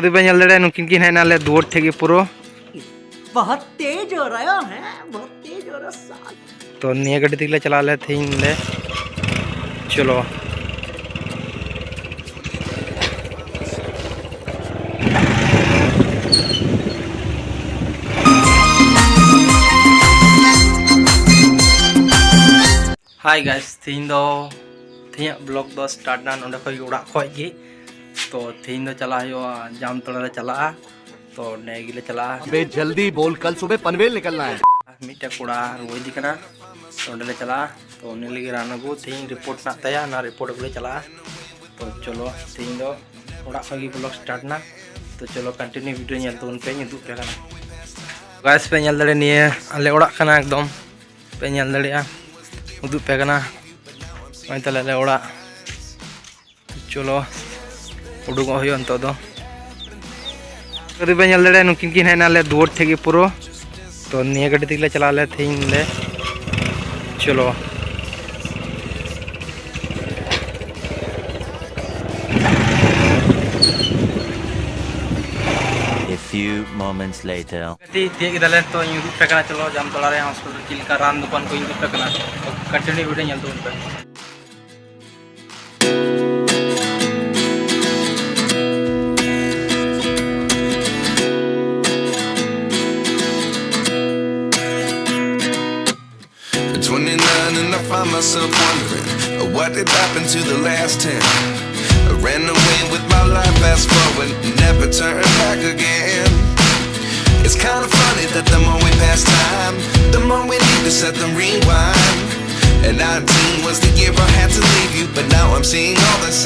कभी पे नल दड़े नुकिन किन है नाले दुआर ठेके पुरो बहुत तेज हो रहा है, बहुत तेज हो रहा साल। तो निया गड्डी तक ले चला ले थे ले चलो हाय गाइस थीन दो थी ब्लॉग दो स्टार्ट ना नोडे खय उड़ा खय गी तो थीन दो चला हो जामतड़ा ले चला तो नेगी ले चला बे जल्दी बोल कल सुबह पनवेल निकलना है मिट्टे कूड़ा रुई दी कना तो ले चला तो उन्हें लगे राना को थी रिपोर्ट ना तया ना रिपोर्ट को ले चला तो चलो थी दो उड़ा खय ब्लॉग स्टार्ट ना तो चलो कंटिन्यू वीडियो नेल तो उन पे नी दुप पे कना गाइस पे नेल दड़े निये आले उड़ा कना एकदम पे नेल दड़े उदुप पे कना मैं तले उड़ा चलो उडुक हो अंतो दो कभी पे नेल दड़े नुकिन किन है नाले दुआर ठेके पुरो तो निया गड्डी तक ले चला ले थे ले चलो A few moments later. तिये गिदाले तो युदुप पे कना चलो जामतड़ा रे हॉस्पिटल चिलका रान दुकान को युदुप पे कना कंटिन्यू वीडियो नेल तो उन पे And I find myself wondering what did happen to the last 10. I ran away with my life, fast forward, never turn back again. It's kind of funny that the more we pass time, the more we need to set them rewind. And 19 was the year I had to leave you, but now I'm seeing all the signs.